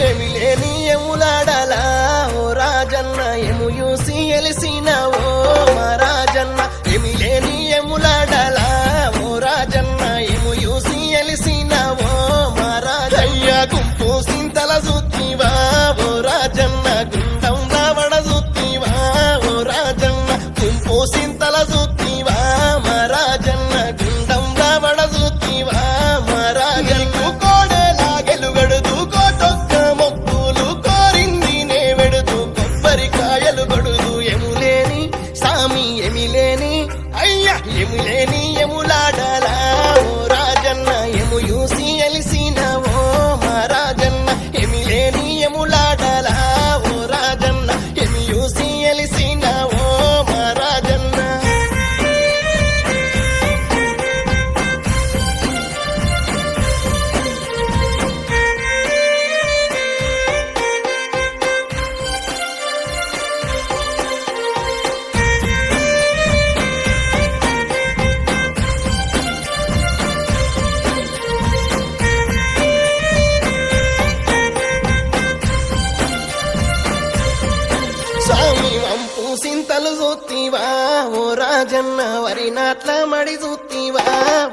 ఏమి లేని ఎములాడలా ఓ Rajanna emu you see ఎలిసినవో మా రాజన్న ఏమి లేని ఎములాడలా ఓ రాజన్న ఎము యూసి ఎలిసినవో మా రాజయ్య గుంపు సింతల జుత్తివా ఓ రాజన్న గుండం రావడ జుత్తివా ఓ రాజన్న గుంపు సింతల జుత్తివా మా రాజన్న గుండం రావడ జుత్తివా మా రాజన్న కోడేలా గెలుగడుదు కోటొక్క మొక్కులు కోరింది నే వెడుదు కొబ్బరికాయలు గొడుదు ఎములేని సామి ఎమిలేని అయ్యా ఎములేని ఎములాడలా ఓ రాజన్న ఎము యూసి ఎలిసినవో మా రాజన్న ఎమిలేని ఎములాడలా ఓ రాజన్న ఎమి యూసి ఎలిసినవో మా రాజన్న స్వామి వంపు సింతలు జూత్తివా ఓ రాజన్న వరి నాట్ల మడి జూత్తివా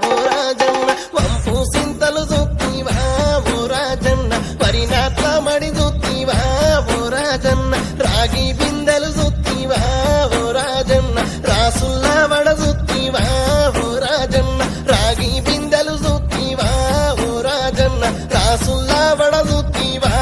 ఓ రాజన్న వంపు సింతలు జూత్తివా ఓ రాజన్న వరి నాట్ల మడి జూత్తివా ఓ రాజన్న రాగి బిందెలు జూత్తివా ఓ రాజన్న రాసుల్ల వడ జూత్తివా ఓ రాజన్న రాగి బిందెలు జూత్తివా ఓ రాజన్న రాసుల్ల వడ జూత్తివా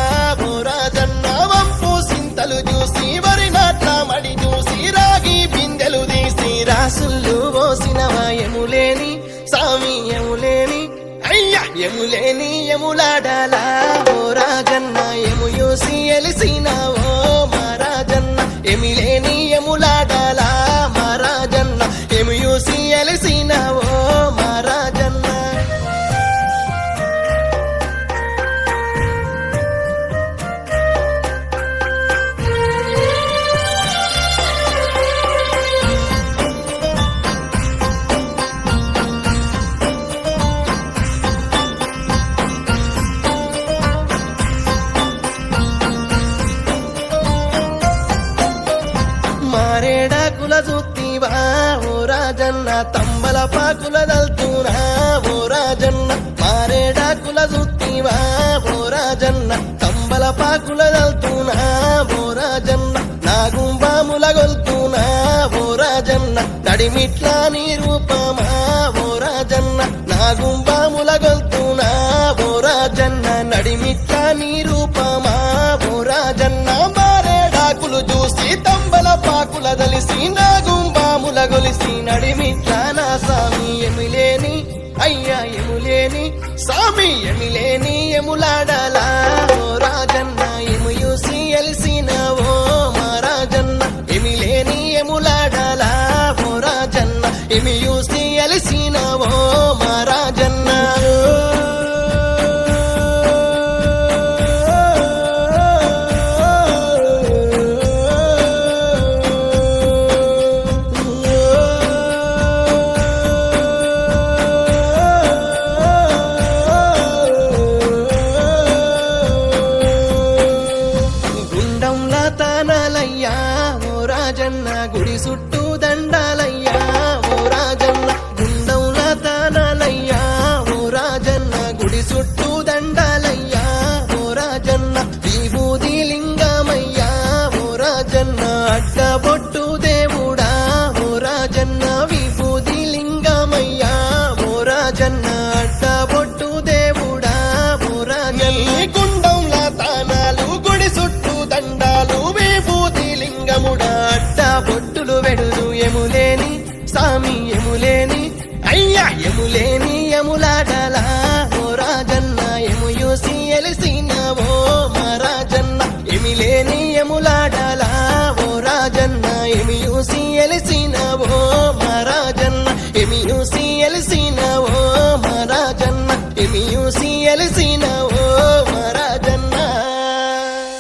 ఓ రాజన్న వంపు సింతలు చూసి వరి నాట్ల మడి చూసి రాగి బిందెలు తీసి రాసుళ్ళు పోసినవా ఎములేని సామి ఎములేని అయ్యా ఎములేని ఎములాడలా ఓ రాజన్న ఎము యూసి ఎలిసినవో మా రాజన్న ఎమిలేని ఎములాడలా మా రాజన్న ఎము యూసి ఎలిసినవో మా రాజన్న మారేడాకుల జుత్తివా ఓ రాజన్న తంబల పాకుల దల్తునా ఓ రాజన్న మారేడాకుల జుత్తివా ఓ రాజన్న తంబల పాకుల దల్తునా ఓ రాజన్న నాగుంబాముల గొల్తునా ఓ రాజన్న నడిమిట్ల నీ రూపమా ఓ రాజన్న నాగుంబాముల గొల్తునా ఓ రాజన్న నడిమిట్ల నీ రూపమా ఓ రాజన్న మారేడాకులు చూసి తంబల పాకుల దలిసి నాగుంబాముల గొలిసి నడిమిట్ల నా సామి ఎమిలేని అయ్యా ఎములేని సామి ఎమిలేని ఎములాడలా ఓ రాజన్న ఎము యూసి ఎలిసినవో మా రాజన్న ఎమిలేని ఎములాడలా ఓ రాజన్న ఎమి యూసి ఎలిసినవో మా రాజన్న గుండంలా తానాలయ్యా ఓ రాజన్న గుడి చుట్టూ దండాలయ్యా ఓ రాజన్న గుండంలా తానాలయ్యా ఓ రాజన్న గుడి చుట్టూ దండాలయ్యా ఓ రాజన్న విభూది లింగమయ్యా ఓ రాజన్న అడ్డబొట్టు దేవుడా ఓ రాజన్న విభూది లింగమయ్యా ఓ రాజన్న అడ్డబొట్టు దేవుడా ఓ రాజన్న గుండంలా తానాలు గుడి చుట్టూ దండాలు విభూతి లింగముడా అడ్డబొట్టులు వెడుదు ఎములేని సామి ఎములేని అయ్యా ఎములేని ఎములాడలా ఓ రాజన్న ఎము యూసి ఎలిసినవో మా రాజన్న ఎమిలేని ఎములాడలా